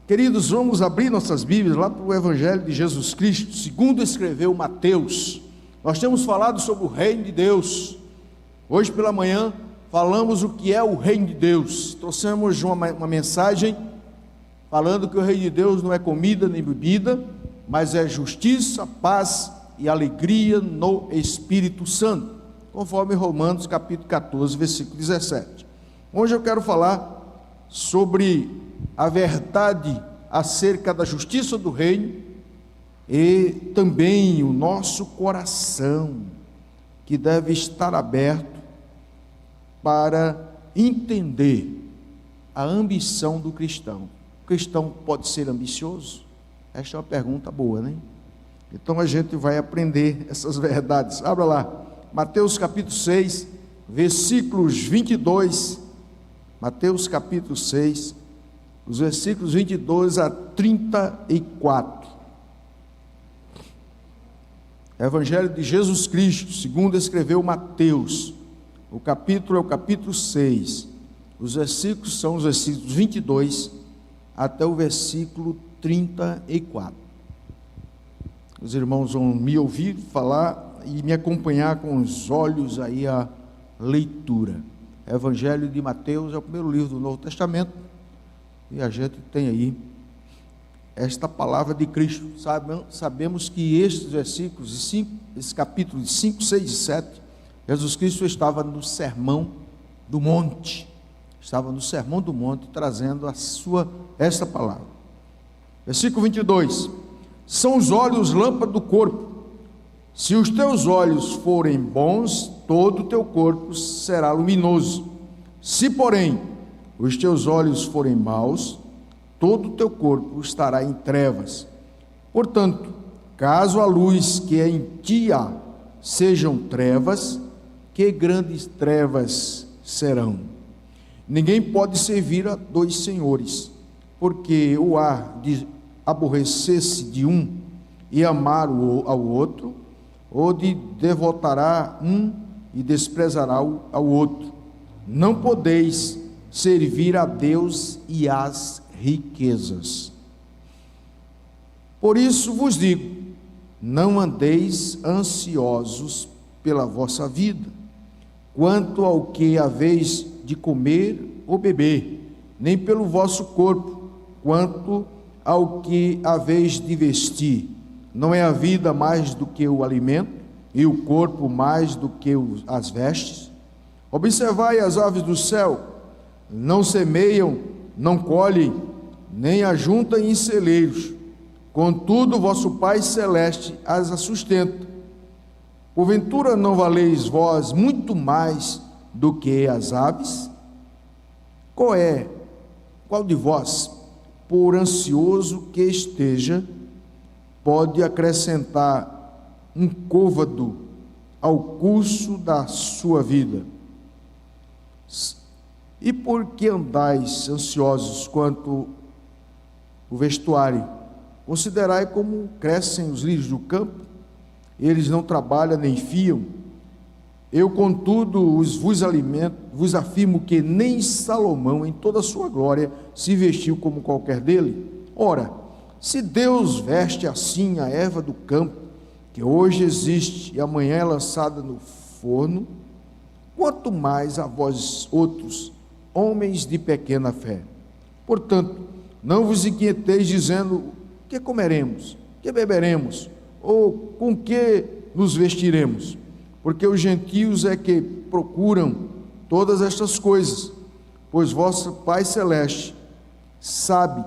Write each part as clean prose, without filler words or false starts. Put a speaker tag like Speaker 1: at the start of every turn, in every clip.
Speaker 1: Queridos, vamos abrir nossas Bíblias lá para o Evangelho de Jesus Cristo, segundo escreveu Mateus. Nós temos falado sobre o reino de Deus. Hoje pela manhã falamos o que é o reino de Deus. Trouxemos uma mensagem falando que o reino de Deus não é comida nem bebida, mas é justiça, paz e alegria no Espírito Santo, conforme Romanos capítulo 14, versículo 17. Hoje eu quero falar sobre a verdade acerca da justiça do reino e também o nosso coração, que deve estar aberto para entender a ambição do cristão. O cristão pode ser ambicioso? Esta é uma pergunta boa, né? Então a gente vai aprender essas verdades. Abra lá, Mateus capítulo 6, versículos 22, Mateus capítulo 6, os versículos 22 a 34. Evangelho de Jesus Cristo, segundo escreveu Mateus. O capítulo é o capítulo 6. Os versículos são os versículos 22 até o versículo 34. Os irmãos vão me ouvir falar e me acompanhar com os olhos aí a leitura. Evangelho de Mateus é o primeiro livro do Novo Testamento. E a gente tem aí esta palavra de Cristo. Sabemos que estes versículos, esse capítulo de 5, 6 e 7, Jesus Cristo estava no Sermão do Monte. Estava no Sermão do Monte trazendo esta palavra. Versículo 22. São os olhos lâmpada do corpo. Se os teus olhos forem bons, todo o teu corpo será luminoso. Se, porém, os teus olhos forem maus, todo o teu corpo estará em trevas. Portanto, caso a luz que é em ti há sejam trevas, que grandes trevas serão. Ninguém pode servir a dois senhores, porque o há de aborrecer-se de um e amar ao outro, ou de devotará um e desprezará ao outro. Não podeis servir a Deus e às riquezas. Por isso vos digo, não andeis ansiosos pela vossa vida, quanto ao que haveis de comer ou beber, nem pelo vosso corpo, quanto ao que haveis de vestir. Não é a vida mais do que o alimento, e o corpo mais do que as vestes? Observai as aves do céu, não semeiam, não colhem, nem ajuntam em celeiros, contudo vosso Pai Celeste as sustenta. Porventura não valeis vós muito mais do que as aves? Qual de vós, por ansioso que esteja, pode acrescentar um côvado ao curso da sua vida? E por que andais ansiosos quanto o vestuário? Considerai como crescem os lírios do campo, eles não trabalham nem fiam. Eu, contudo, vos afirmo que nem Salomão, em toda a sua glória, se vestiu como qualquer dele. Ora, se Deus veste assim a erva do campo, que hoje existe e amanhã é lançada no forno, quanto mais a vós outros, homens de pequena fé. Portanto, não vos inquieteis dizendo: que comeremos, que beberemos, ou com que nos vestiremos? Porque os gentios é que procuram todas estas coisas, pois vosso Pai Celeste sabe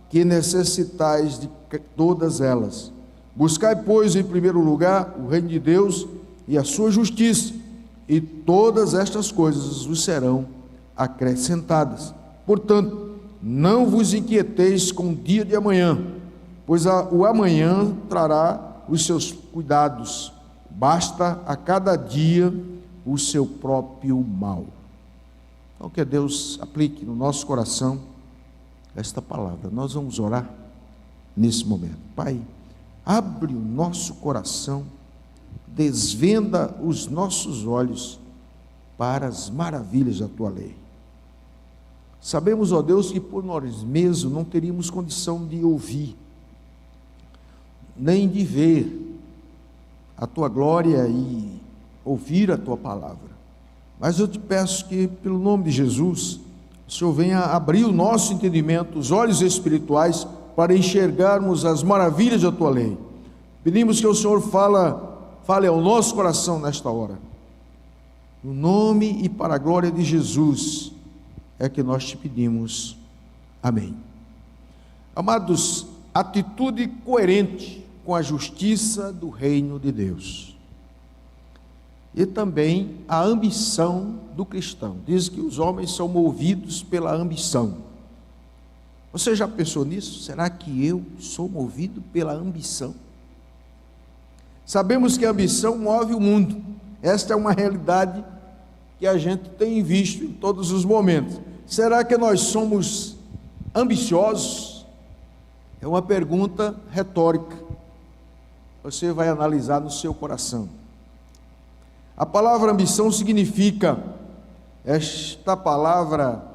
Speaker 1: que necessitais de todas elas. Buscai, pois, em primeiro lugar o reino de Deus e a sua justiça, e todas estas coisas vos serão acrescentadas. Portanto, não vos inquieteis com o dia de amanhã, pois o amanhã trará os seus cuidados. Basta a cada dia o seu próprio mal. Então, que Deus aplique no nosso coração esta palavra. Nós vamos orar nesse momento. Pai, abre o nosso coração, desvenda os nossos olhos para as maravilhas da tua lei. Sabemos, ó Deus, que por nós mesmos não teríamos condição de ouvir, nem de ver a Tua glória e ouvir a Tua palavra. Mas eu te peço que, pelo nome de Jesus, o Senhor venha abrir o nosso entendimento, os olhos espirituais, para enxergarmos as maravilhas da Tua lei. Pedimos que o Senhor fale ao nosso coração nesta hora. No nome e para a glória de Jesus é que nós te pedimos. Amém. Amados, atitude coerente com a justiça do reino de Deus. E também a ambição do cristão. Diz que os homens são movidos pela ambição. Você já pensou nisso? Será que eu sou movido pela ambição? Sabemos que a ambição move o mundo. Esta é uma realidade que a gente tem visto em todos os momentos. Será que nós somos ambiciosos? É uma pergunta retórica. Você vai analisar no seu coração. A palavra ambição significa, esta palavra,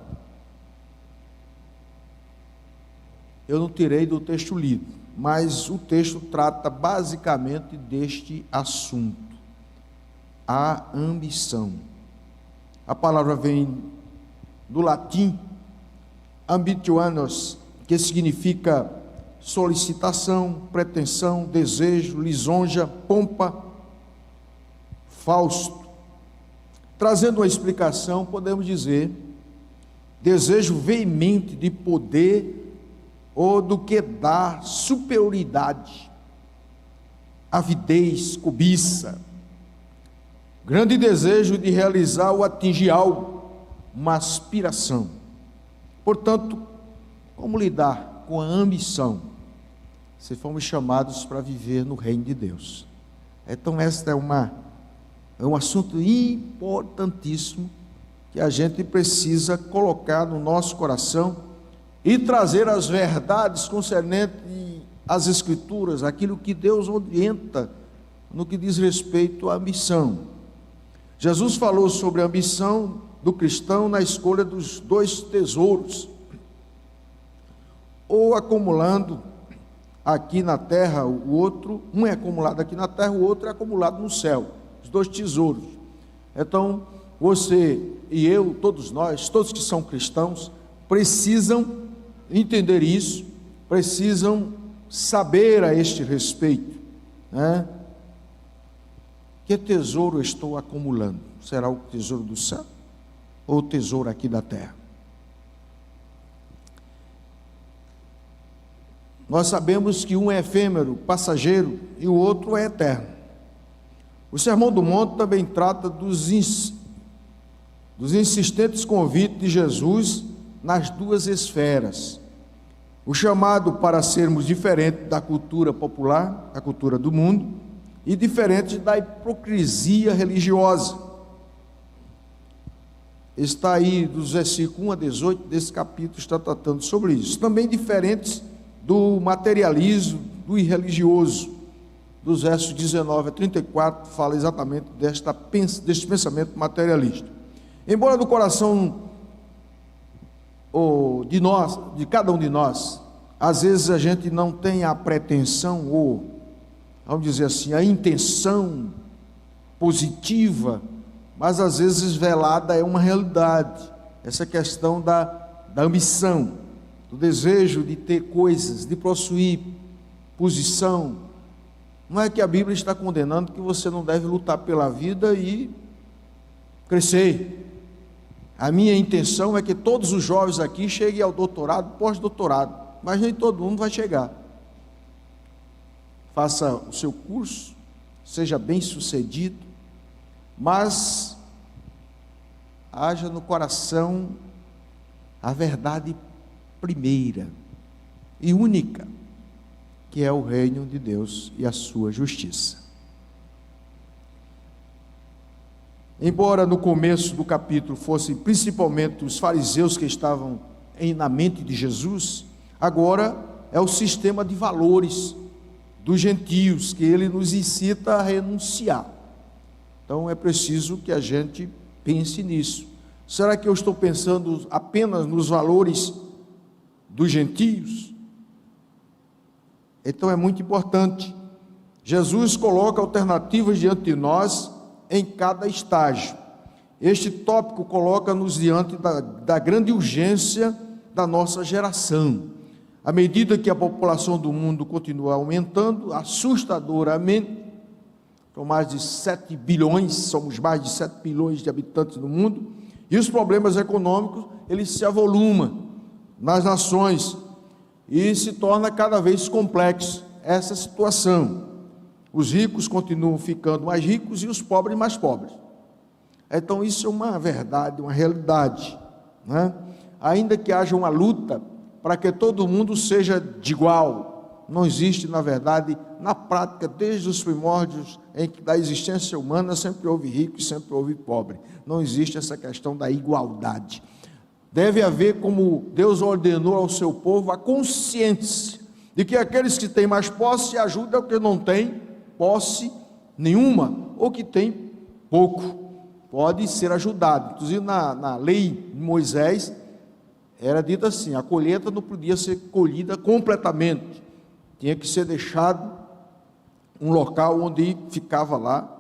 Speaker 1: eu não tirei do texto lido, mas o texto trata basicamente deste assunto, a ambição. A palavra vem do latim, ambitionis, que significa solicitação, pretensão, desejo, lisonja, pompa, Fausto. Trazendo uma explicação, podemos dizer, desejo veemente de poder ou do que dá superioridade, avidez, cobiça, grande desejo de realizar ou atingir algo, uma aspiração. Portanto, como lidar com a ambição? Se fomos chamados para viver no reino de Deus. Então esta é um assunto importantíssimo que a gente precisa colocar no nosso coração e trazer as verdades concernentes às Escrituras, aquilo que Deus orienta no que diz respeito à ambição. Jesus falou sobre a ambição do cristão na escolha dos dois tesouros, ou acumulando aqui na terra, o outro, um é acumulado aqui na terra, o outro é acumulado no céu. Os dois tesouros. Então, você e eu, todos nós, todos que são cristãos, precisam entender isso, precisam saber a este respeito, né? Que tesouro estou acumulando? Será o tesouro do céu ou o tesouro aqui da terra? Nós sabemos que um é efêmero, passageiro, e o outro é eterno. O Sermão do Monte também trata dos insistentes convites de Jesus nas duas esferas. O chamado para sermos diferentes da cultura popular, a cultura do mundo, e diferentes da hipocrisia religiosa. Está aí dos versículos 1 a 18 desse capítulo, está tratando sobre isso. Também diferentes do materialismo, do irreligioso. Dos versos 19 a 34, fala exatamente deste pensamento materialista. Embora do coração de cada um de nós, às vezes a gente não tem a pretensão, ou, vamos dizer assim, a intenção positiva, mas às vezes velada é uma realidade, essa questão da ambição, do desejo de ter coisas, de possuir posição. Não é que a Bíblia está condenando que você não deve lutar pela vida e crescer. A minha intenção é que todos os jovens aqui cheguem ao doutorado, pós-doutorado, mas nem todo mundo vai chegar. Faça o seu curso, seja bem sucedido, mas haja no coração a verdade primeira e única, que é o reino de Deus e a sua justiça. Embora no começo do capítulo fossem principalmente os fariseus que estavam na mente de Jesus, agora é o sistema de valores dos gentios que ele nos incita a renunciar. Então é preciso que a gente pense nisso. Será que eu estou pensando apenas nos valores dos gentios? Então é muito importante. Jesus coloca alternativas diante de nós em cada estágio. Este tópico coloca-nos diante da grande urgência da nossa geração. À medida que a população do mundo continua aumentando assustadoramente, com mais de 7 bilhões, somos mais de 7 bilhões de habitantes no mundo, e os problemas econômicos, eles se avolumam nas nações e se torna cada vez complexo essa situação. Os ricos continuam ficando mais ricos e os pobres mais pobres. Então isso é uma verdade, uma realidade, né? Ainda que haja uma luta para que todo mundo seja de igual, não existe, na verdade, na prática, desde os primórdios da existência humana, sempre houve rico e sempre houve pobre. Não existe essa questão da igualdade. Deve haver, como Deus ordenou ao seu povo, a consciência de que aqueles que têm mais posse ajudam o que não tem posse nenhuma, ou que tem pouco, pode ser ajudado. Inclusive na lei de Moisés, era dito assim, a colheita não podia ser colhida completamente, tinha que ser deixado um local onde ficava lá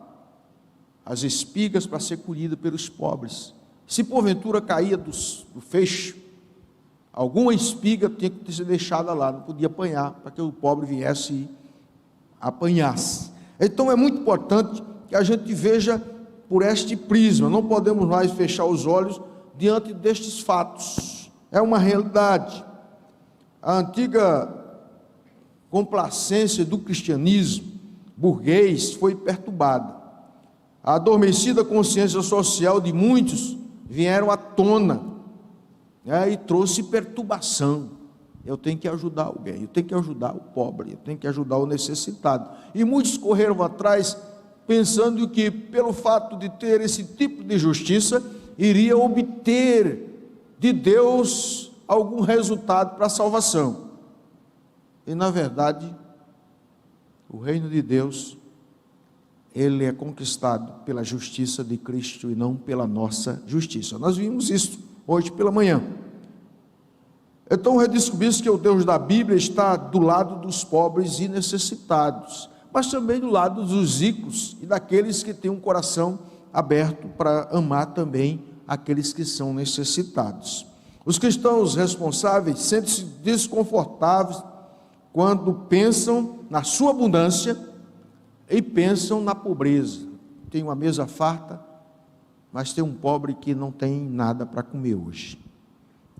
Speaker 1: as espigas para ser colhida pelos pobres. Se porventura caía do feixe, alguma espiga tinha que ser deixada lá, não podia apanhar, para que o pobre viesse e apanhasse. Então é muito importante que a gente veja por este prisma, não podemos mais fechar os olhos diante destes fatos, é uma realidade. A antiga complacência do cristianismo burguês foi perturbada, a adormecida consciência social de muitos vieram à tona, e trouxe perturbação. Eu tenho que ajudar alguém, eu tenho que ajudar o pobre, eu tenho que ajudar o necessitado, e muitos correram atrás, pensando que pelo fato de ter esse tipo de justiça, iria obter de Deus algum resultado para a salvação, e na verdade, o reino de Deus, ele é conquistado pela justiça de Cristo e não pela nossa justiça. Nós vimos isso hoje pela manhã. Então redescobrimos que o Deus da Bíblia está do lado dos pobres e necessitados, mas também do lado dos ricos e daqueles que têm um coração aberto para amar também aqueles que são necessitados. Os cristãos responsáveis sentem-se desconfortáveis quando pensam na sua abundância e pensam na pobreza. Tem uma mesa farta, mas tem um pobre que não tem nada para comer hoje.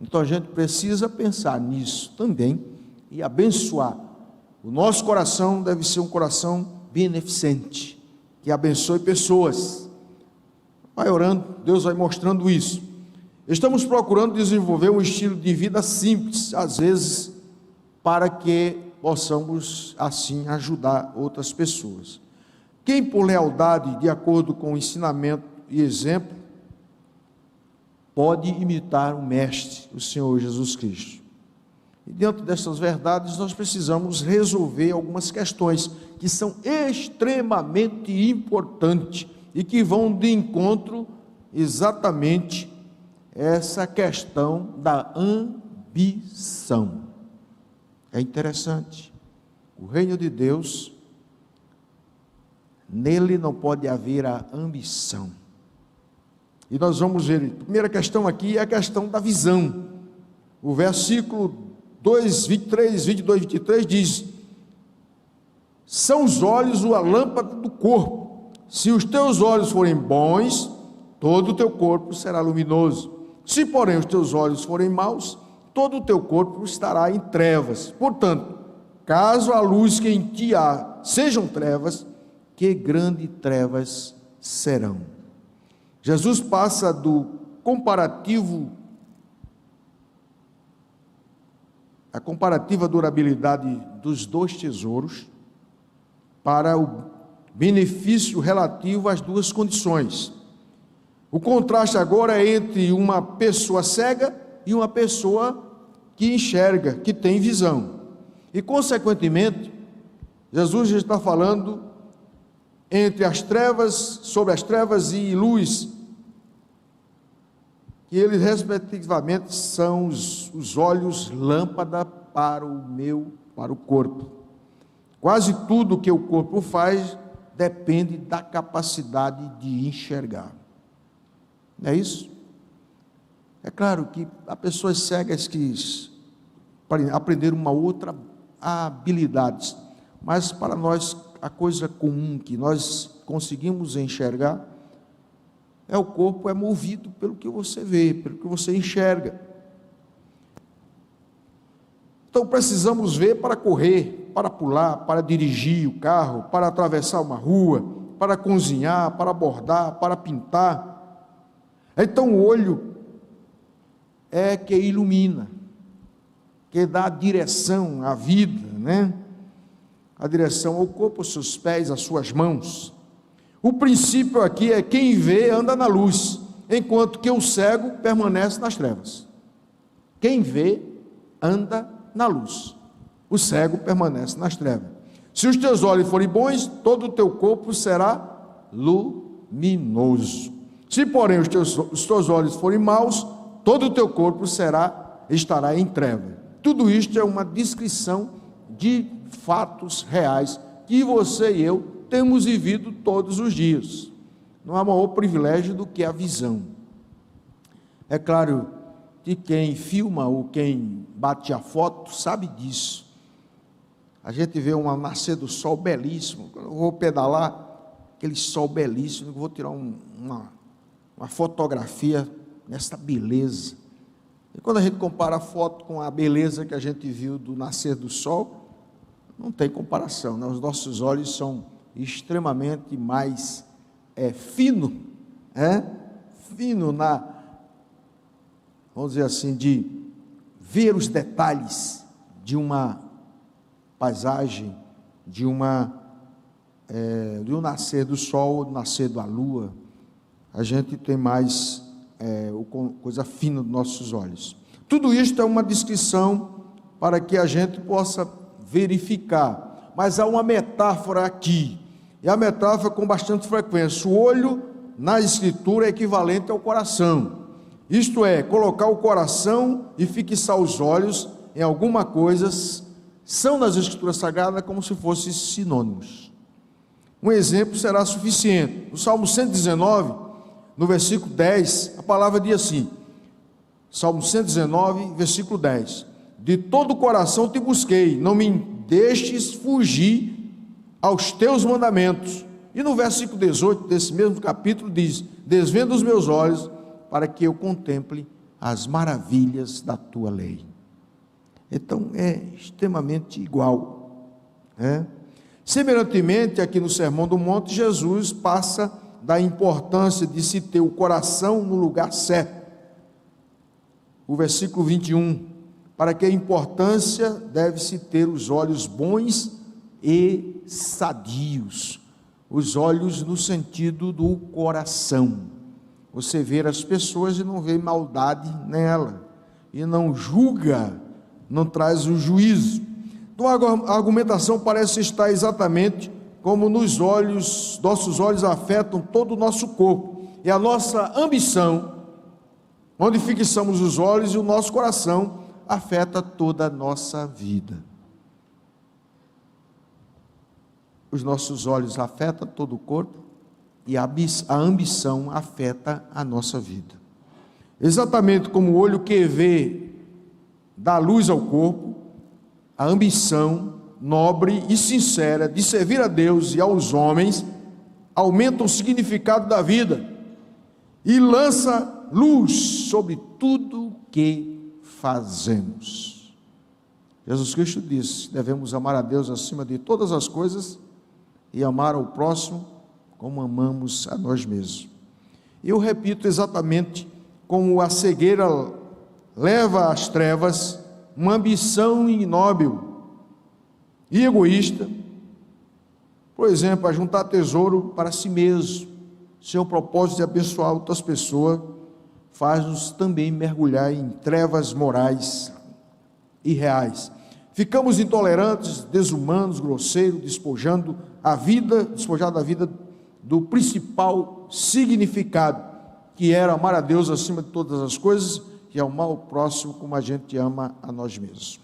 Speaker 1: Então a gente precisa pensar nisso também e abençoar. O nosso coração deve ser um coração beneficente, que abençoe pessoas. Vai orando, Deus vai mostrando isso. Estamos procurando desenvolver um estilo de vida simples, às vezes, para que possamos assim ajudar outras pessoas. Quem por lealdade, de acordo com o ensinamento e exemplo, pode imitar o Mestre, o Senhor Jesus Cristo. E dentro dessas verdades nós precisamos resolver algumas questões que são extremamente importantes e que vão de encontro exatamente essa questão da ambição. É interessante, o reino de Deus, nele não pode haver a ambição. E nós vamos ver, a primeira questão aqui é a questão da visão. O versículo 2, 23, 22, 23 diz: são os olhos a lâmpada do corpo. Se os teus olhos forem bons, todo o teu corpo será luminoso. Se porém os teus olhos forem maus, todo o teu corpo estará em trevas. Portanto, caso a luz que em ti há sejam trevas, que grandes trevas serão. Jesus passa do comparativo, a comparativa durabilidade dos dois tesouros, para o benefício relativo às duas condições. O contraste agora é entre uma pessoa cega e uma pessoa que enxerga, que tem visão. E consequentemente, Jesus já está falando entre as trevas, sobre as trevas e luz. que eles respectivamente são os olhos lâmpada para o corpo. Quase tudo que o corpo faz depende da capacidade de enxergar. Não é isso? É claro que há pessoas cegas que aprenderam uma outra habilidade, mas para nós a coisa comum que nós conseguimos enxergar o corpo é movido pelo que você vê, pelo que você enxerga. Então precisamos ver para correr, para pular, para dirigir o carro, para atravessar uma rua, para cozinhar, para bordar, para pintar. Então o olho é que ilumina, que dá a direção à vida, né? A direção ao corpo, aos seus pés, às suas mãos. O princípio aqui é: quem vê anda na luz, enquanto que o cego permanece nas trevas. Quem vê anda na luz, o cego permanece nas trevas. Se os teus olhos forem bons, todo o teu corpo será luminoso. Se porém os teus olhos forem maus, todo o teu corpo estará em trevas. Tudo isto é uma descrição de fatos reais que você e eu temos vivido todos os dias. Não há maior privilégio do que a visão. É claro que quem filma ou quem bate a foto sabe disso. A gente vê um nascer do sol belíssimo. Quando eu vou pedalar, aquele sol belíssimo, eu vou tirar uma fotografia nessa beleza. E quando a gente compara a foto com a beleza que a gente viu do nascer do sol, não tem comparação, né? Os nossos olhos são extremamente mais fino vamos dizer assim, de ver os detalhes de uma paisagem, de um nascer do sol, do nascer da lua. A gente tem mais coisa fina dos nossos olhos. Tudo isto é uma descrição para que a gente possa verificar, mas há uma metáfora aqui, e a metáfora com bastante frequência. O olho na escritura é equivalente ao coração, isto é, colocar o coração e fixar os olhos em alguma coisa, são nas escrituras sagradas como se fossem sinônimos. Um exemplo será suficiente. No Salmo 119, no versículo 10, a palavra diz assim, Salmo 119, versículo 10, de todo o coração te busquei, não me deixes fugir aos teus mandamentos. E no versículo 18 desse mesmo capítulo diz, desvenda os meus olhos para que eu contemple as maravilhas da tua lei. Então é extremamente igual, Semelhantemente, aqui no Sermão do Monte, Jesus passa da importância de se ter o coração no lugar certo. O versículo 21, para que a importância deve-se ter os olhos bons e sadios, os olhos no sentido do coração. Você vê as pessoas e não vê maldade nela, e não julga, não traz o juízo. Então a argumentação parece estar exatamente como nossos olhos afetam todo o nosso corpo, e a nossa ambição, onde fixamos os olhos, e o nosso coração afeta toda a nossa vida. Os nossos olhos afetam todo o corpo, e a ambição afeta a nossa vida. Exatamente como o olho que vê dá luz ao corpo, a ambição nobre e sincera de servir a Deus e aos homens aumenta o significado da vida e lança luz sobre tudo o que fazemos. Jesus Cristo disse: devemos amar a Deus acima de todas as coisas e amar ao próximo como amamos a nós mesmos. Eu repito, exatamente como a cegueira leva às trevas uma ambição ignóbil e egoísta, por exemplo, a juntar tesouro para si mesmo, sem o propósito de abençoar outras pessoas, faz-nos também mergulhar em trevas morais e reais. Ficamos intolerantes, desumanos, grosseiros, despojando da vida do principal significado, que era amar a Deus acima de todas as coisas e amar o próximo como a gente ama a nós mesmos.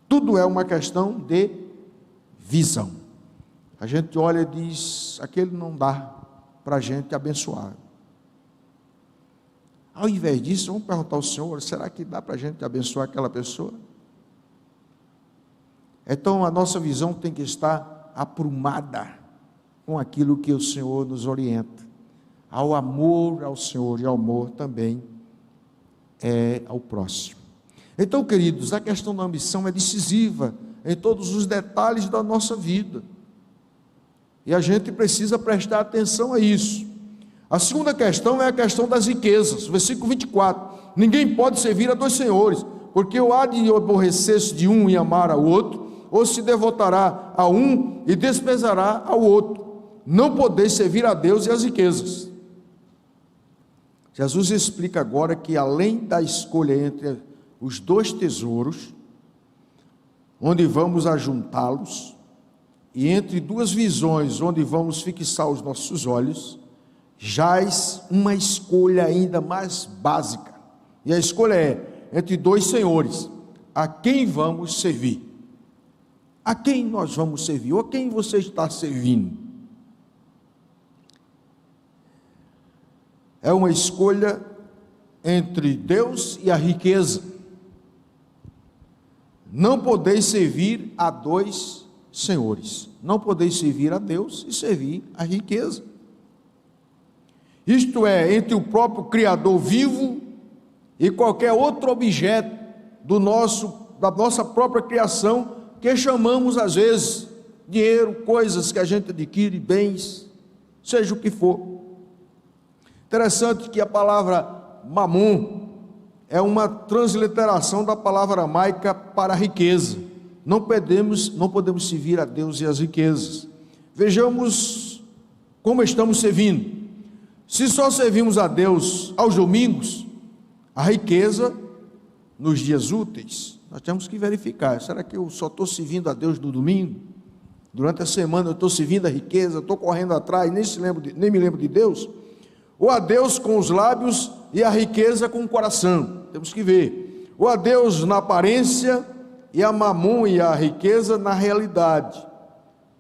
Speaker 1: Tudo é uma questão de visão. A gente olha e diz, aquele não dá para a gente abençoar. Ao invés disso, vamos perguntar ao Senhor, será que dá para a gente abençoar aquela pessoa? Então a nossa visão tem que estar aprumada com aquilo que o Senhor nos orienta. Ao amor ao Senhor e ao amor também ao próximo. Então, queridos, a questão da ambição é decisiva em todos os detalhes da nossa vida. E a gente precisa prestar atenção a isso. A segunda questão é a questão das riquezas. Versículo 24. Ninguém pode servir a dois senhores, porque ou há de aborrecer-se de um e amar ao outro, ou se devotará a um e desprezará ao outro. Não podeis servir a Deus e às riquezas. Jesus explica agora que além da escolha entre os dois tesouros, onde vamos ajuntá-los, e entre duas visões, onde vamos fixar os nossos olhos, jaz uma escolha ainda mais básica. E a escolha é entre dois senhores. A quem vamos servir? A quem nós vamos servir? Ou a quem você está servindo? É uma escolha entre Deus e a riqueza. Não podeis servir a dois senhores. Não podeis servir a Deus e servir a riqueza. Isto é, entre o próprio Criador vivo e qualquer outro objeto da nossa própria criação, que chamamos às vezes dinheiro, coisas que a gente adquire, bens, seja o que for. Interessante que a palavra mamon é uma transliteração da palavra aramaica para riqueza. Não podemos servir a Deus e as riquezas. Vejamos como estamos servindo. Se só servimos a Deus aos domingos, a riqueza nos dias úteis, nós temos que verificar, será que eu só estou servindo a Deus no domingo? Durante a semana eu estou servindo a riqueza, estou correndo atrás, nem me lembro de Deus? Ou a Deus com os lábios e a riqueza com o coração? Temos que ver. Ou a Deus na aparência e a mamon e a riqueza na realidade.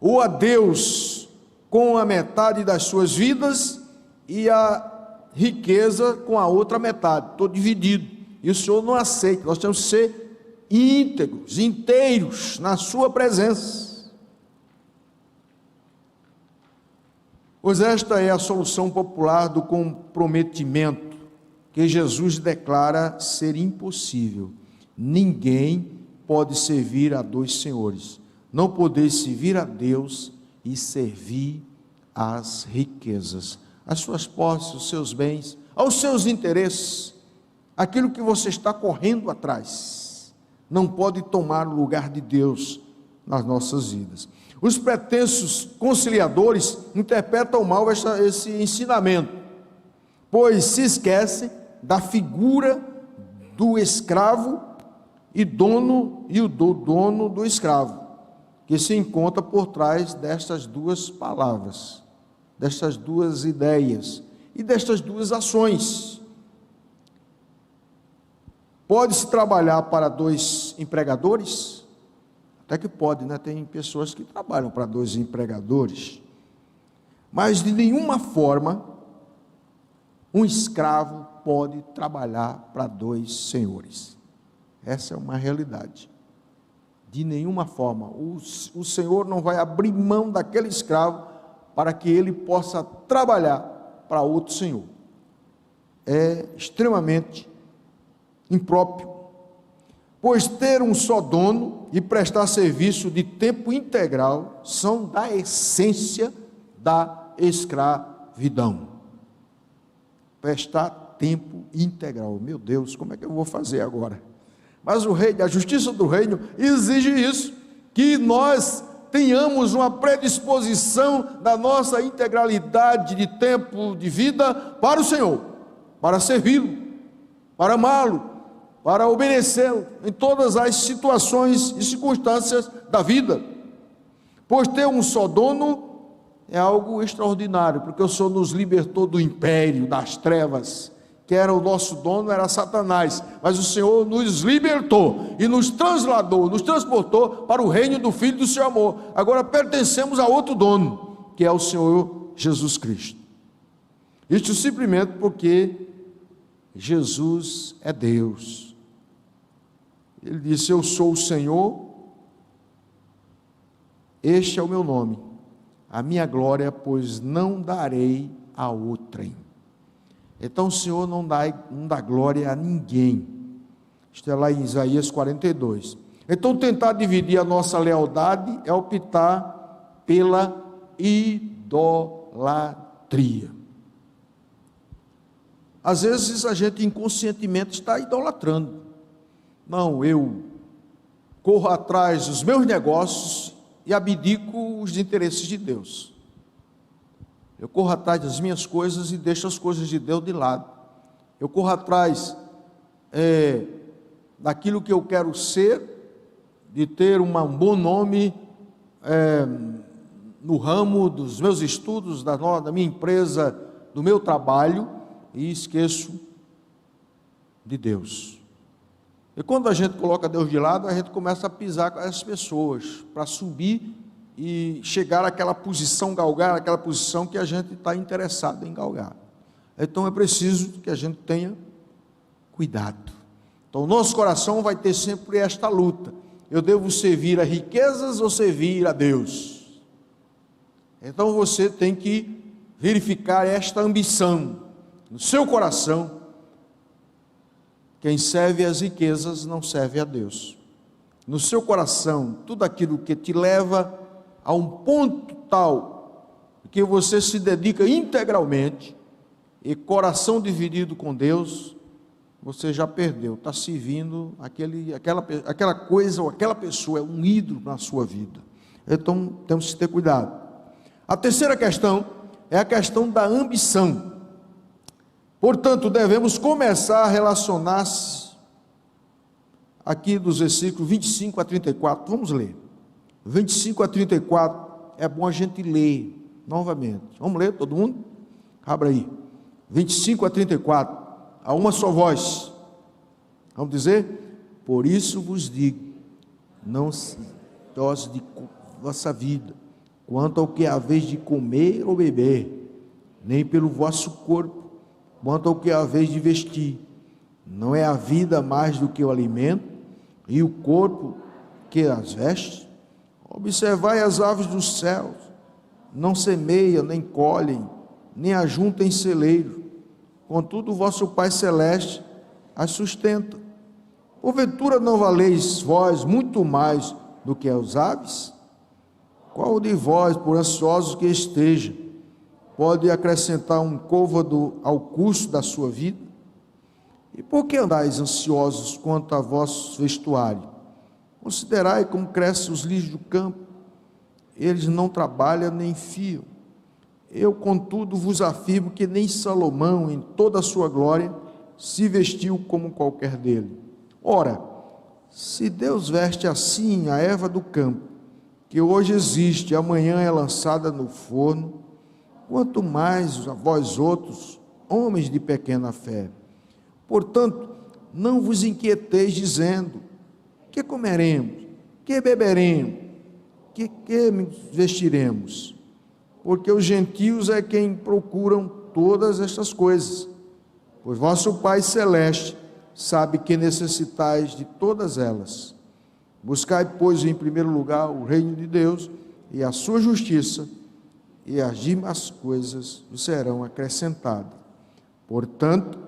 Speaker 1: Ou a Deus com a metade das suas vidas e a riqueza com a outra metade. Estou dividido. E o Senhor não aceita. Nós temos que ser íntegros, inteiros na sua presença. Pois esta é a solução popular do comprometimento, que Jesus declara ser impossível. Ninguém pode servir a dois senhores. Não podeis servir a Deus e servir às riquezas, as suas posses, os seus bens, aos seus interesses, aquilo que você está correndo atrás, não pode tomar o lugar de Deus nas nossas vidas. Os pretensos conciliadores interpretam mal esse ensinamento, pois se esquecem da figura do escravo e do dono do escravo, que se encontra por trás destas duas palavras, destas duas ideias e destas duas ações. Pode-se trabalhar para dois empregadores? Até que pode, né? Tem pessoas que trabalham para dois empregadores, mas de nenhuma forma um escravo pode trabalhar para dois senhores. Essa é uma realidade. De nenhuma forma. O Senhor não vai abrir mão daquele escravo para que ele possa trabalhar para outro senhor. É extremamente impróprio. Pois ter um só dono e prestar serviço de tempo integral são da essência da escravidão. Prestar tempo integral. Meu Deus, como é que eu vou fazer agora? Mas a justiça do reino exige isso, que nós tenhamos uma predisposição da nossa integralidade de tempo de vida para o Senhor, para servi-lo, para amá-lo, para obedecê-lo em todas as situações e circunstâncias da vida. Pois ter um só dono é algo extraordinário, porque o Senhor nos libertou do império, das trevas, que era o nosso dono, era Satanás, mas o Senhor nos libertou e nos trasladou, nos transportou para o reino do Filho do seu amor. Agora pertencemos a outro dono, que é o Senhor Jesus Cristo. Isto simplesmente porque Jesus é Deus. Ele disse: eu sou o Senhor, este é o meu nome, a minha glória, pois não darei a outrem. Então o Senhor não dá glória a ninguém. Isto é lá em Isaías 42. Então tentar dividir a nossa lealdade é optar pela idolatria. Às vezes a gente inconscientemente está idolatrando. Não, eu corro atrás dos meus negócios e abdico os interesses de Deus. Eu corro atrás das minhas coisas e deixo as coisas de Deus de lado. Eu corro atrás daquilo que eu quero ser, de ter um bom nome no ramo dos meus estudos, da minha empresa, do meu trabalho, e esqueço de Deus. E quando a gente coloca Deus de lado, a gente começa a pisar com as pessoas, para subir e chegar àquela posição, galgar aquela posição que a gente está interessado em galgar. Então é preciso que a gente tenha cuidado. Então o nosso coração vai ter sempre esta luta: eu devo servir a riquezas ou servir a Deus? Então você tem que verificar esta ambição no seu coração. Quem serve as riquezas não serve a Deus. No seu coração, tudo aquilo que te leva a um ponto tal que você se dedica integralmente, e coração dividido com Deus, você já perdeu, está servindo aquela coisa ou aquela pessoa, é um ídolo na sua vida. Então temos que ter cuidado. A terceira questão é a questão da ambição. Portanto, devemos começar a relacionar-se, aqui dos versículos 25 a 34, vamos ler. 25 a 34, é bom a gente ler novamente. Vamos ler, todo mundo? Abra aí. 25 a 34, a uma só voz. Vamos dizer: por isso vos digo, não se dose de vossa vida, quanto ao que haveis de comer ou beber, nem pelo vosso corpo, quanto ao que haveis de vestir. Não é a vida mais do que o alimento, e o corpo que as vestes? Observai as aves dos céus, não semeiam, nem colhem, nem ajuntam em celeiro, contudo o vosso Pai Celeste as sustenta. Porventura não valeis vós muito mais do que as aves? Qual de vós, por ansiosos que esteja, pode acrescentar um côvado ao custo da sua vida? E por que andais ansiosos quanto a vosso vestuário? Considerai como crescem os lírios do campo, eles não trabalham nem fiam. Eu, contudo, vos afirmo que nem Salomão, em toda a sua glória, se vestiu como qualquer dele. Ora, se Deus veste assim a erva do campo, que hoje existe e amanhã é lançada no forno, quanto mais a vós outros, homens de pequena fé. Portanto, não vos inquieteis dizendo: que comeremos? Que beberemos? Que vestiremos? Porque os gentios é quem procuram todas estas coisas, pois vosso Pai Celeste sabe que necessitais de todas elas. Buscai, pois, em primeiro lugar o reino de Deus e a sua justiça, e as demais coisas vos serão acrescentadas. Portanto,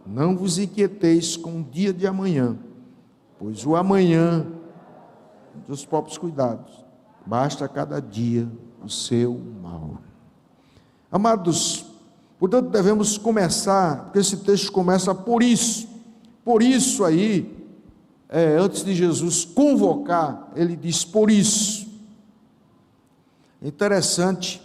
Speaker 1: não vos inquieteis com o dia de amanhã, pois o amanhã, dos próprios cuidados, basta cada dia o seu mal. Amados, portanto devemos começar, porque esse texto começa por isso aí, antes de Jesus convocar, ele diz por isso. É interessante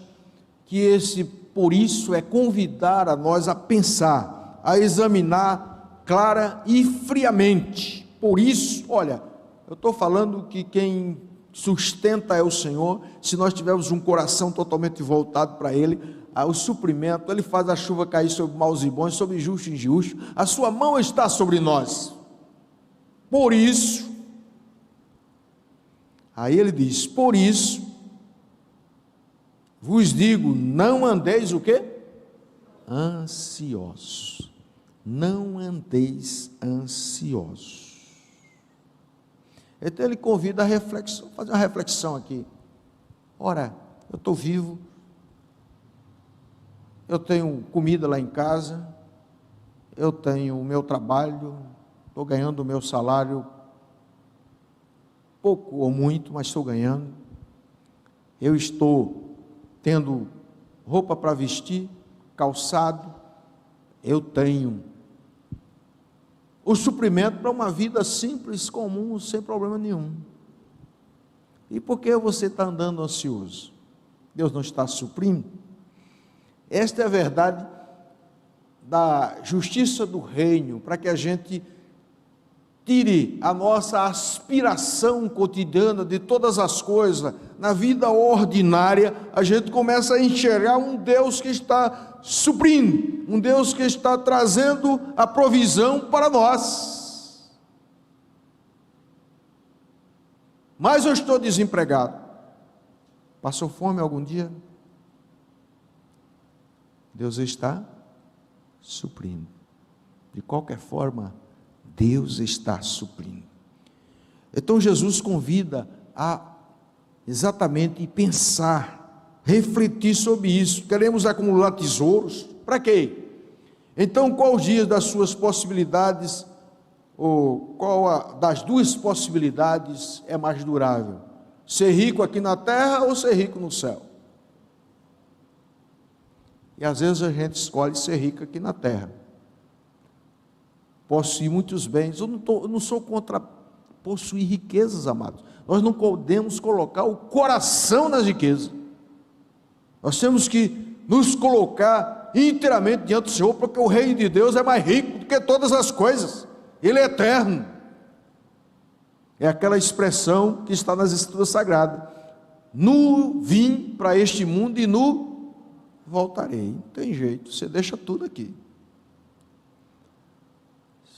Speaker 1: que esse por isso é convidar a nós a pensar, a examinar clara e friamente. Por isso, olha, eu estou falando que quem sustenta é o Senhor, se nós tivermos um coração totalmente voltado para Ele, o suprimento, Ele faz a chuva cair sobre maus e bons, sobre justos e injustos, a sua mão está sobre nós. Por isso, aí ele diz, por isso, vos digo, não andeis o quê? Ansiosos. Não andeis ansiosos. Então ele convida a reflexão, fazer uma reflexão aqui. Ora, eu estou vivo, eu tenho comida lá em casa, eu tenho o meu trabalho, estou ganhando o meu salário, pouco ou muito, mas estou ganhando. Eu estou tendo roupa para vestir, calçado, eu tenho o suprimento para uma vida simples, comum, sem problema nenhum. E por que você está andando ansioso? Deus não está suprindo? Esta é a verdade da justiça do reino, para que a gente tire a nossa aspiração cotidiana de todas as coisas, na vida ordinária, a gente começa a enxergar um Deus que está suprindo, um Deus que está trazendo a provisão para nós. Mas eu estou desempregado. Passou fome algum dia? Deus está suprindo. De qualquer forma, Deus está suprindo. Então Jesus convida a exatamente pensar, refletir sobre isso. Queremos acumular tesouros? Para quê? Então, qual os dias das suas possibilidades, ou qual das duas possibilidades é mais durável? Ser rico aqui na terra ou ser rico no céu? E às vezes a gente escolhe ser rico aqui na terra. Possuir muitos bens. Eu não sou contra possuir riquezas, amados. Nós não podemos colocar o coração nas riquezas. Nós temos que nos colocar inteiramente diante do Senhor, porque o reino de Deus é mais rico do que todas as coisas. Ele é eterno. É aquela expressão que está nas Escrituras Sagradas. Nu vim para este mundo e nu voltarei. Não tem jeito, você deixa tudo aqui.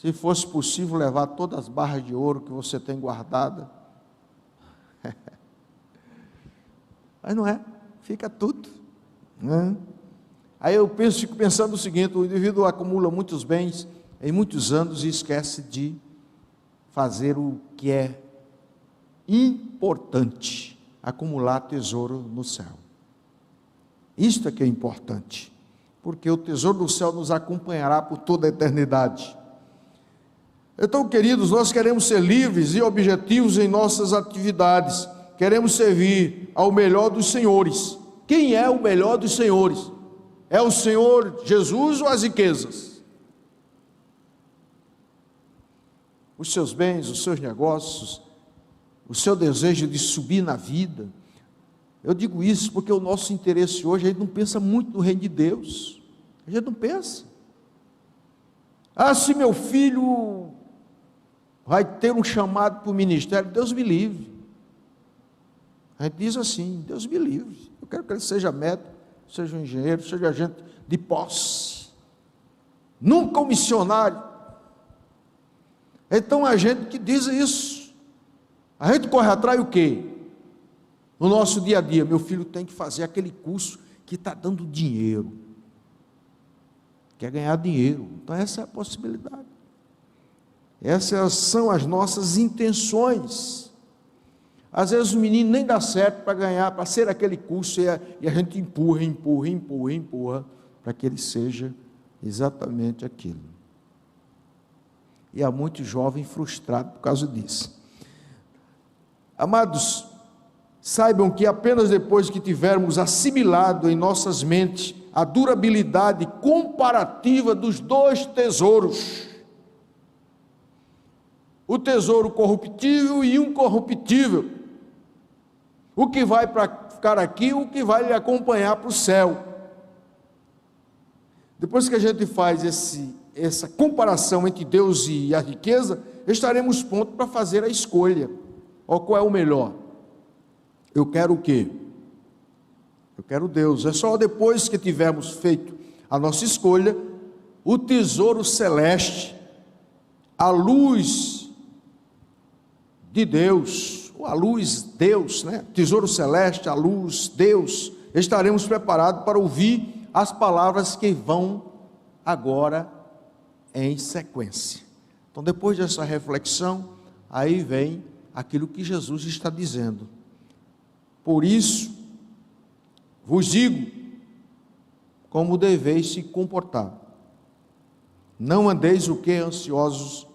Speaker 1: Se fosse possível levar todas as barras de ouro que você tem guardada, mas não é, fica tudo, né? Aí eu fico pensando o seguinte: o indivíduo acumula muitos bens em muitos anos e esquece de fazer o que é importante, acumular tesouro no céu. Isto é que é importante, porque o tesouro do céu nos acompanhará por toda a eternidade. Então, queridos, nós queremos ser livres e objetivos em nossas atividades, queremos servir ao melhor dos senhores. Quem é o melhor dos senhores? É o Senhor Jesus ou as riquezas? Os seus bens, os seus negócios, o seu desejo de subir na vida. Eu digo isso porque o nosso interesse hoje, a gente não pensa muito no reino de Deus, a gente não pensa. Se meu filho vai ter um chamado para o ministério, Deus me livre. A gente diz assim: Deus me livre, eu quero que ele seja médico, seja um engenheiro, seja agente de posse, nunca um missionário. Então a gente que diz isso, a gente corre atrás o quê? No nosso dia a dia: meu filho tem que fazer aquele curso que está dando dinheiro, quer ganhar dinheiro. Então essa é a possibilidade, essas são as nossas intenções. Às vezes o menino nem dá certo para ganhar, para ser aquele curso, e a gente empurra, para que ele seja exatamente aquilo. E há muitos jovens frustrados por causa disso. Amados, saibam que apenas depois que tivermos assimilado em nossas mentes a durabilidade comparativa dos dois tesouros, o tesouro corruptível e incorruptível, o que vai para ficar aqui, o que vai lhe acompanhar para o céu. Depois que a gente faz essa comparação entre Deus e a riqueza, estaremos prontos para fazer a escolha. Qual é o melhor? Eu quero o quê? Eu quero Deus. É só depois que tivermos feito a nossa escolha, o tesouro celeste, a luz de Deus, ou a luz Deus, né? Tesouro celeste, a luz Deus, estaremos preparados para ouvir as palavras que vão agora em sequência. Então, depois dessa reflexão, aí vem aquilo que Jesus está dizendo. Por isso, vos digo como deveis se comportar. Não andeis o que ansiosos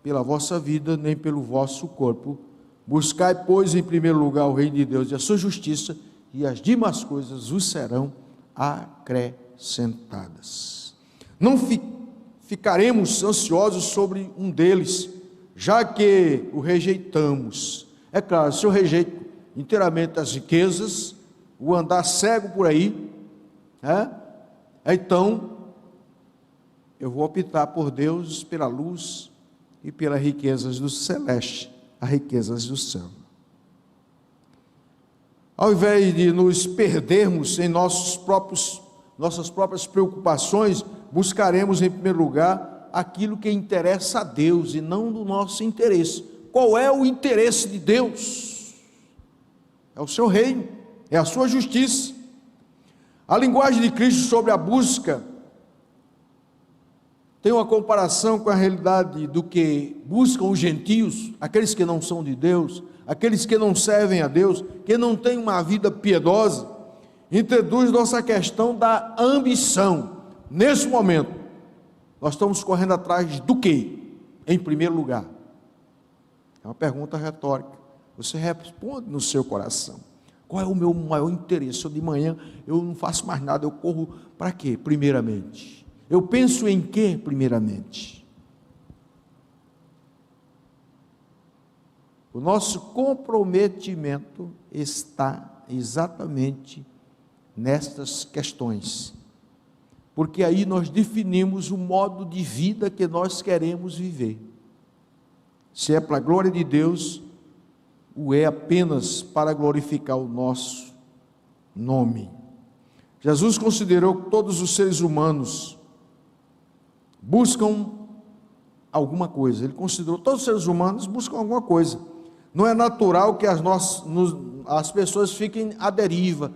Speaker 1: pela vossa vida, nem pelo vosso corpo. Buscai, pois, em primeiro lugar o reino de Deus e a sua justiça, e as demais coisas vos serão acrescentadas. Não ficaremos ansiosos sobre um deles, já que o rejeitamos. É claro, se eu rejeito inteiramente as riquezas, o andar cego por aí, então eu vou optar por Deus, pela luz e pelas riquezas do celeste, as riquezas do céu. Ao invés de nos perdermos em nossas próprias preocupações, buscaremos em primeiro lugar aquilo que interessa a Deus e não do nosso interesse. Qual é o interesse de Deus? É o seu reino, é a sua justiça. A linguagem de Cristo sobre a busca tem uma comparação com a realidade do que buscam os gentios, aqueles que não são de Deus, aqueles que não servem a Deus, que não têm uma vida piedosa. Introduz nossa questão da ambição. Nesse momento, nós estamos correndo atrás do quê? Em primeiro lugar. É uma pergunta retórica. Você responde no seu coração. Qual é o meu maior interesse? Eu de manhã eu não faço mais nada, eu corro para quê? Primeiramente. Eu penso em quê? Primeiramente. O nosso comprometimento está exatamente nestas questões, porque aí nós definimos o modo de vida que nós queremos viver. Se é para a glória de Deus, ou é apenas para glorificar o nosso nome. Jesus considerou que todos os seres humanos buscam alguma coisa. Ele considerou todos os seres humanos buscam alguma coisa. Não é natural que as pessoas fiquem à deriva.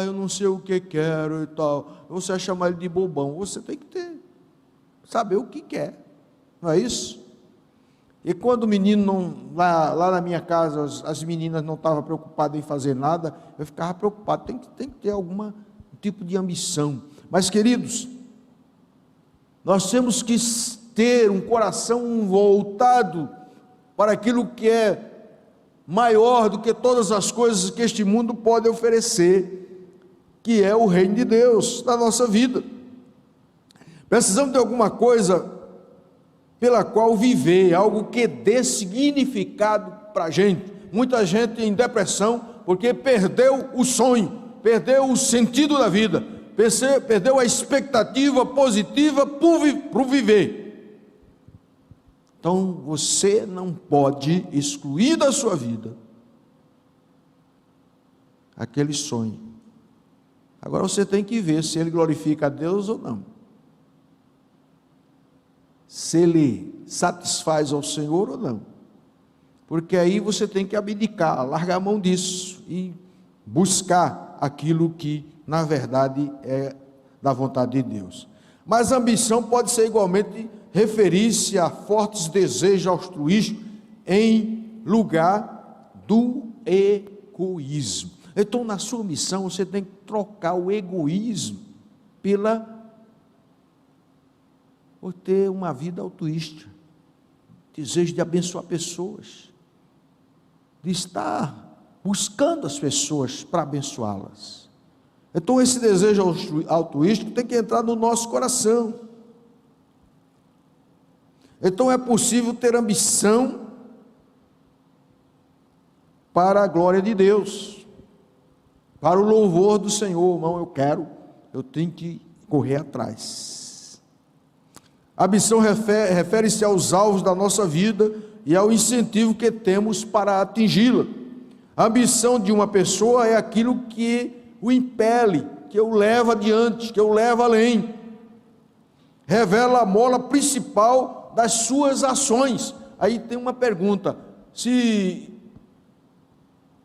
Speaker 1: Eu não sei o que quero e tal. Você vai chamar ele de bobão. Você tem que saber o que quer. Não é isso? E quando o menino, lá na minha casa, as meninas não estavam preocupadas em fazer nada, eu ficava preocupado. Tem que ter algum tipo de ambição. Mas, queridos, nós temos que ter um coração voltado para aquilo que é maior do que todas as coisas que este mundo pode oferecer, que é o reino de Deus na nossa vida. Precisamos de alguma coisa pela qual viver, algo que dê significado para a gente. Muita gente em depressão porque perdeu o sonho, perdeu o sentido da vida, perdeu a expectativa positiva para o viver. Então você não pode excluir da sua vida aquele sonho. Agora você tem que ver se ele glorifica a Deus ou não. Se ele satisfaz ao Senhor ou não. Porque aí você tem que abdicar, largar a mão disso e buscar aquilo que na verdade é da vontade de Deus. Mas a ambição pode ser igualmente referir-se a fortes desejos altruísticos em lugar do egoísmo. Então, na sua missão, você tem que trocar o egoísmo por ter uma vida altruísta, desejo de abençoar pessoas, de estar buscando as pessoas para abençoá-las. Então, esse desejo altruístico tem que entrar no nosso coração. Então é possível ter ambição para a glória de Deus, para o louvor do Senhor. Irmão, eu tenho que correr atrás. A ambição refere-se aos alvos da nossa vida e ao incentivo que temos para atingi-la. A ambição de uma pessoa é aquilo que o impele, que o leva adiante, que o leva além. Revela a mola principal das suas ações. Aí tem uma pergunta: se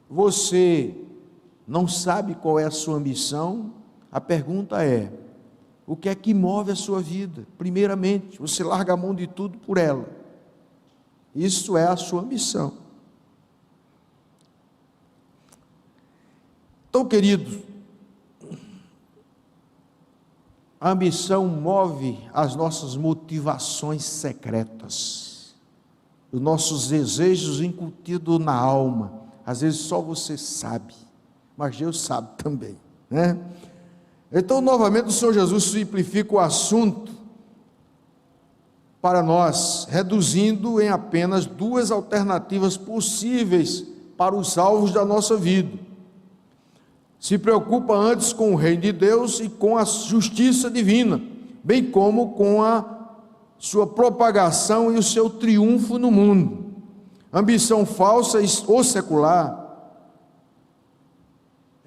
Speaker 1: você não sabe qual é a sua ambição, a pergunta é: o que é que move a sua vida? Primeiramente, você larga a mão de tudo por ela. Isso é a sua ambição. Então, queridos, a ambição move as nossas motivações secretas, os nossos desejos incutidos na alma. Às vezes só você sabe, mas Deus sabe também, né? Então, novamente, o Senhor Jesus simplifica o assunto para nós, reduzindo em apenas duas alternativas possíveis para os alvos da nossa vida. Se preocupa antes com o reino de Deus e com a justiça divina, bem como com a sua propagação e o seu triunfo no mundo. Ambição falsa ou secular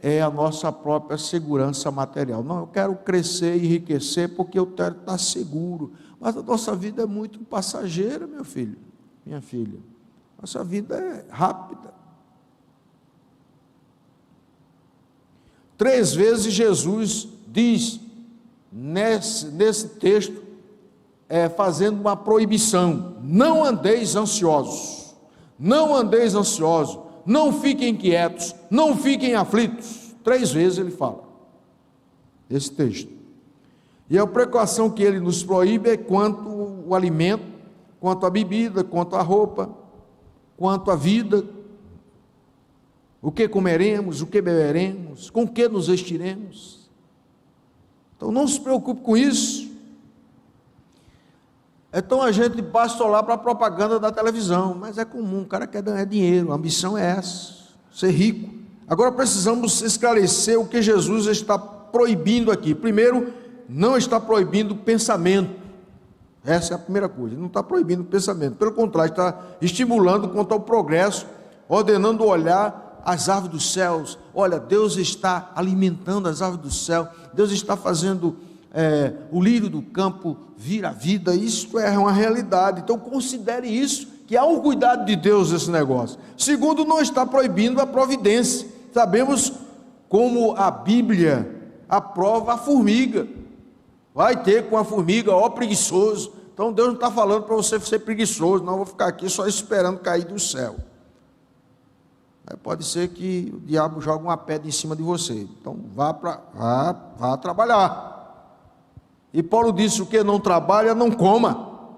Speaker 1: é a nossa própria segurança material. Não, eu quero crescer e enriquecer porque eu quero estar seguro. Mas a nossa vida é muito passageira, meu filho, minha filha. Nossa vida é rápida. 3 vezes Jesus diz nesse texto, fazendo uma proibição: não andeis ansiosos, não andeis ansiosos, não fiquem inquietos, não fiquem aflitos. 3 vezes ele fala esse texto. E a precaução que ele nos proíbe é quanto ao alimento, quanto à bebida, quanto à roupa, quanto à vida. O que comeremos, o que beberemos, com que nos vestiremos. Então não se preocupe com isso. Então a gente basta olhar para a propaganda da televisão, mas é comum, o cara quer ganhar dinheiro, a ambição é essa, ser rico. Agora precisamos esclarecer o que Jesus está proibindo aqui. Primeiro, não está proibindo pensamento. Essa é a primeira coisa, ele não está proibindo o pensamento, pelo contrário, está estimulando quanto ao progresso, ordenando olhar as aves dos céus. Olha, Deus está alimentando as aves do céu, Deus está fazendo o lírio do campo vir à vida. Isso é uma realidade, então considere isso, que há um cuidado de Deus nesse negócio. Segundo, não está proibindo a providência. Sabemos como a Bíblia aprova a formiga. Vai ter com a formiga, ó preguiçoso. Então Deus não está falando para você ser preguiçoso, não, vou ficar aqui só esperando cair do céu. Aí pode ser que o diabo jogue uma pedra em cima de você. Então vá trabalhar. E Paulo disse: o que não trabalha, não coma.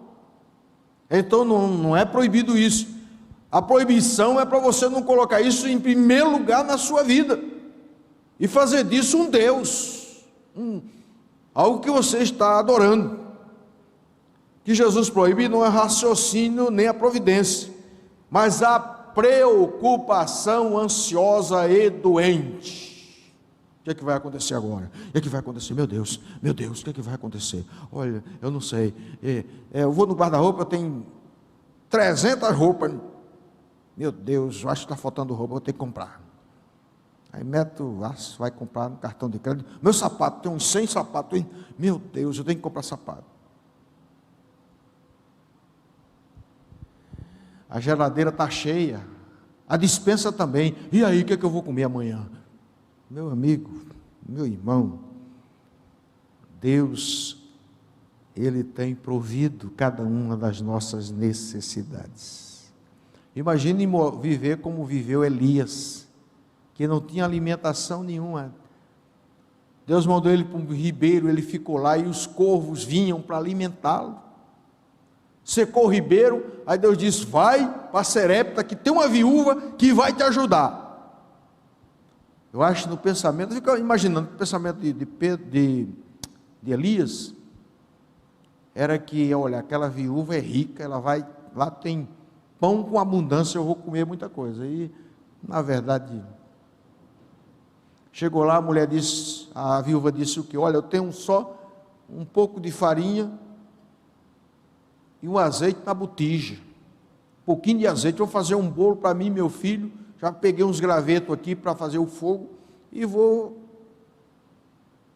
Speaker 1: Então não é proibido isso. A proibição é para você não colocar isso em primeiro lugar na sua vida e fazer disso um Deus, algo que você está adorando. Que Jesus proíbe não é raciocínio nem a providência, mas a preocupação ansiosa e doente. O que vai acontecer agora? O que vai acontecer? Meu Deus, o que vai acontecer? Olha, eu não sei, eu vou no guarda-roupa, eu tenho 300 roupas, meu Deus, eu acho que está faltando roupa, vou ter que comprar. Aí vai comprar no cartão de crédito. Meu sapato, tem uns 100 sapatos, meu Deus, eu tenho que comprar sapato. A geladeira está cheia, a despensa também. E aí, o que eu vou comer amanhã? Meu amigo, meu irmão, Deus, Ele tem provido cada uma das nossas necessidades. Imagine viver como viveu Elias, que não tinha alimentação nenhuma. Deus mandou ele para um ribeiro, ele ficou lá e os corvos vinham para alimentá-lo. Secou o ribeiro, aí Deus disse: vai para Serepta, que tem uma viúva que vai te ajudar. Eu acho no pensamento, eu fico imaginando, o pensamento de Elias era que, olha, aquela viúva é rica, ela vai, lá tem pão com abundância, eu vou comer muita coisa. E, na verdade, chegou lá, a viúva disse o quê? Olha, eu tenho só um pouco de farinha e um azeite na botija, um pouquinho de azeite, vou fazer um bolo para mim e meu filho, já peguei uns gravetos aqui para fazer o fogo e vou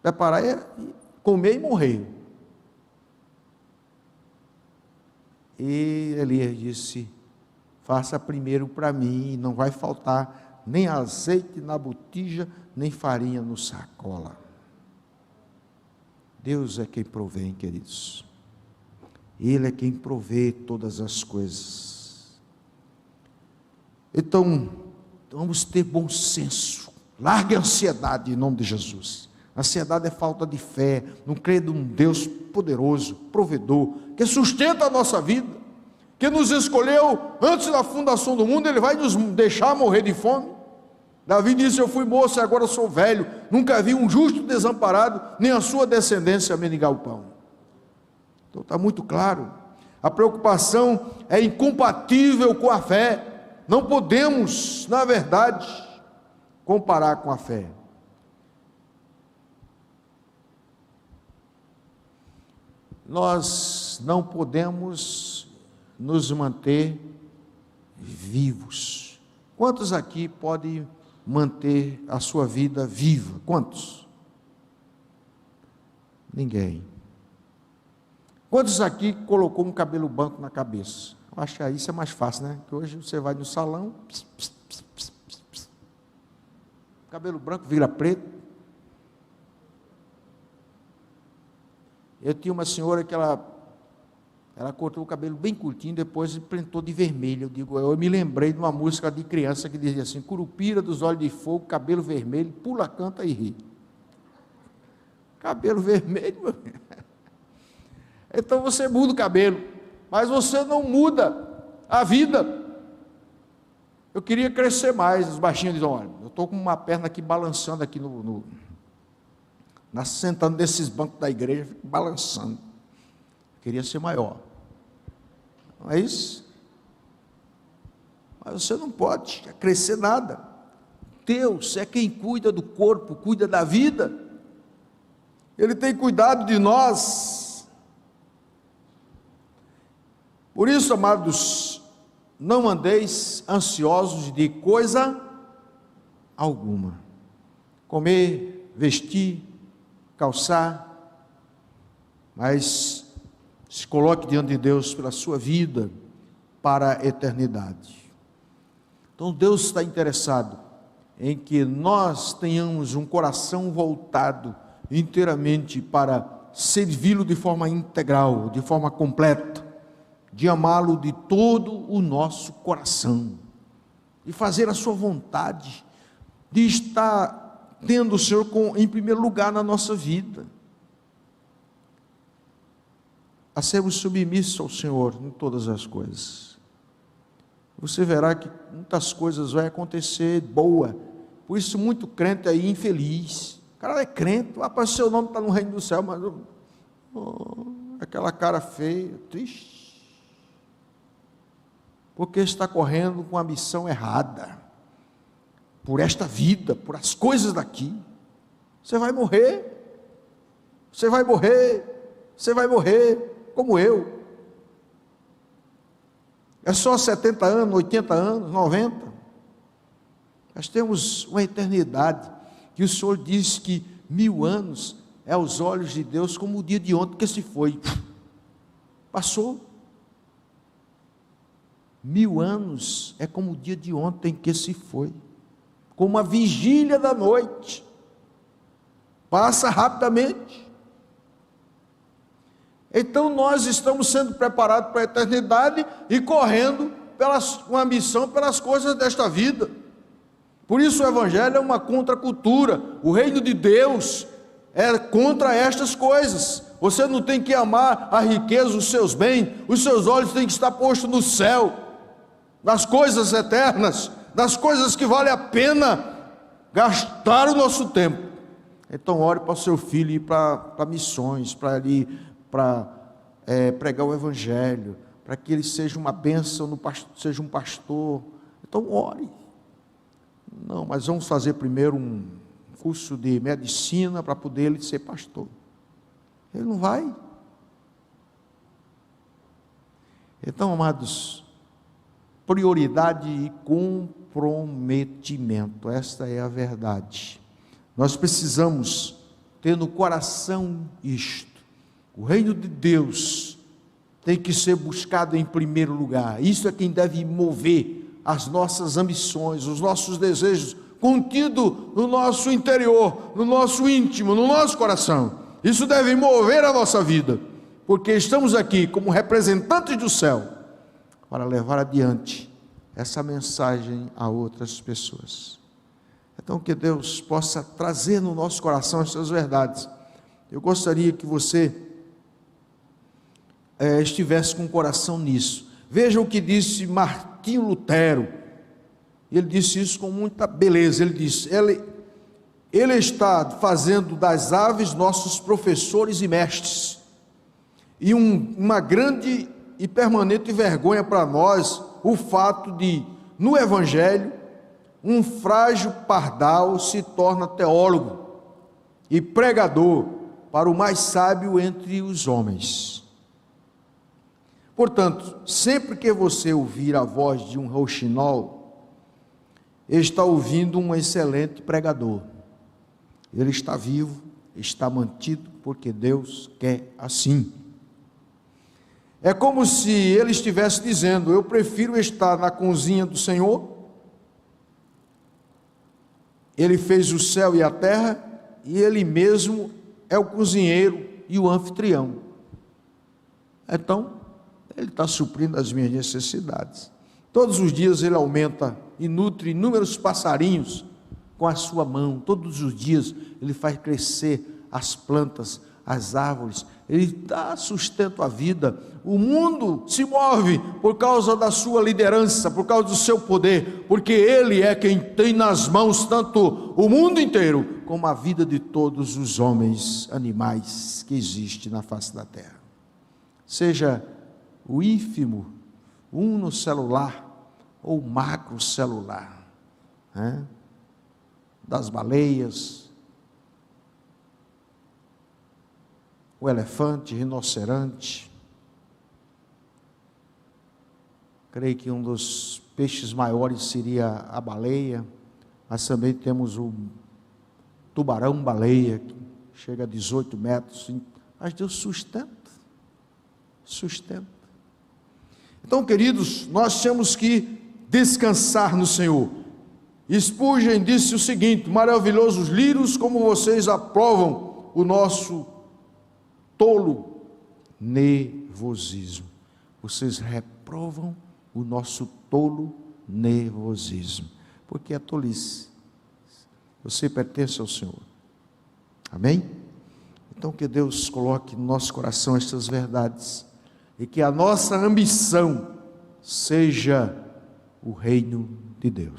Speaker 1: preparar, comer e morrer. E Elias disse: faça primeiro para mim, não vai faltar nem azeite na botija, nem farinha no sacola. Deus é quem provém, queridos. Ele é quem provê todas as coisas. Então, vamos ter bom senso. Largue a ansiedade em nome de Jesus. Ansiedade é falta de fé, não crer num Deus poderoso, provedor, que sustenta a nossa vida, que nos escolheu antes da fundação do mundo. Ele vai nos deixar morrer de fome. Davi disse: eu fui moço e agora sou velho, nunca vi um justo desamparado, nem a sua descendência mendigar o pão. Então está muito claro, a preocupação é incompatível com a fé. Não podemos, na verdade, comparar com a fé. Nós não podemos nos manter vivos. Quantos aqui podem manter a sua vida viva? Quantos? Ninguém. Quantos aqui colocou um cabelo branco na cabeça? Eu acho que isso é mais fácil, né? Que hoje você vai no salão, cabelo branco vira preto. Eu tinha uma senhora que ela cortou o cabelo bem curtinho, depois pintou de vermelho. Eu me lembrei de uma música de criança que dizia assim: curupira dos olhos de fogo, cabelo vermelho, pula, canta e ri. Cabelo vermelho. Então você muda o cabelo, mas você não muda a vida. Eu queria crescer mais. Os baixinhos dizem: olha, eu estou com uma perna aqui balançando aqui sentando nesses bancos da igreja, fico balançando. Eu queria ser maior. Não é isso? Mas você não pode crescer nada. Deus é quem cuida do corpo, cuida da vida. Ele tem cuidado de nós. Por isso, amados, não andeis ansiosos de coisa alguma. Comer, vestir, calçar, mas se coloque diante de Deus pela sua vida para a eternidade. Então Deus está interessado em que nós tenhamos um coração voltado inteiramente para servi-lo de forma integral, de forma completa, de amá-lo de todo o nosso coração, de fazer a sua vontade, de estar tendo o Senhor em primeiro lugar na nossa vida, a sermos submissos ao Senhor em todas as coisas. Você verá que muitas coisas vão acontecer boa. Por isso muito crente aí infeliz. O cara é crente, para seu nome está no reino do céu, mas aquela cara feia, triste, porque está correndo com a missão errada, por esta vida, por as coisas daqui. Você vai morrer, você vai morrer, você vai morrer, como eu. É só 70 anos, 80 anos, 90. Nós temos uma eternidade, que o Senhor diz que 1000 anos é aos olhos de Deus como o dia de ontem que se foi. Passou. 1000 anos é como o dia de ontem que se foi, como a vigília da noite, passa rapidamente. Então nós estamos sendo preparados para a eternidade e correndo com a missão pelas coisas desta vida. Por isso o Evangelho é uma contracultura. O reino de Deus é contra estas coisas. Você não tem que amar a riqueza, os seus bens, os seus olhos têm que estar postos no céu, nas coisas eternas, nas coisas que vale a pena gastar o nosso tempo. Então ore para o seu filho ir para missões, para pregar o Evangelho, para que ele seja uma bênção, seja um pastor. Então ore. Não, mas vamos fazer primeiro um curso de medicina para poder ele ser pastor. Ele não vai. Então, amados, prioridade com comprometimento. Esta é a verdade. Nós precisamos ter no coração isto. O reino de Deus tem que ser buscado em primeiro lugar. Isso é quem deve mover as nossas ambições, os nossos desejos, contido no nosso interior, no nosso íntimo, no nosso coração. Isso deve mover a nossa vida, porque estamos aqui como representantes do céu para levar adiante essa mensagem a outras pessoas. Então, que Deus possa trazer no nosso coração essas verdades. Eu gostaria que você estivesse com o coração nisso. Veja o que disse Martinho Lutero. Ele disse isso com muita beleza. Ele disse: ele está fazendo das aves nossos professores e mestres, e uma grande e permanente vergonha para nós o fato de, no Evangelho, um frágil pardal se torna teólogo e pregador para o mais sábio entre os homens. Portanto, sempre que você ouvir a voz de um rouxinol, está ouvindo um excelente pregador. Ele está vivo, está mantido, porque Deus quer assim. É como se ele estivesse dizendo: eu prefiro estar na cozinha do Senhor. Ele fez o céu e a terra, e ele mesmo é o cozinheiro e o anfitrião. Então, ele está suprindo as minhas necessidades. Todos os dias ele aumenta e nutre inúmeros passarinhos com a sua mão. Todos os dias ele faz crescer as plantas, as árvores. Ele dá sustento à vida. O mundo se move por causa da sua liderança, por causa do seu poder, porque ele é quem tem nas mãos tanto o mundo inteiro como a vida de todos os homens, animais que existem na face da terra. Seja o ínfimo, unocelular ou macrocelular, das baleias, o elefante, rinoceronte. Creio que um dos peixes maiores seria a baleia, mas também temos o tubarão-baleia, que chega a 18 metros, mas Deus sustenta. Então, queridos, nós temos que descansar no Senhor. Spurgeon disse o seguinte: maravilhosos lírios, como vocês aprovam o nosso tolo nervosismo. Vocês reprovam o nosso tolo nervosismo, porque é tolice. Você pertence ao Senhor. Amém? Então, que Deus coloque no nosso coração estas verdades, e que a nossa ambição seja o reino de Deus.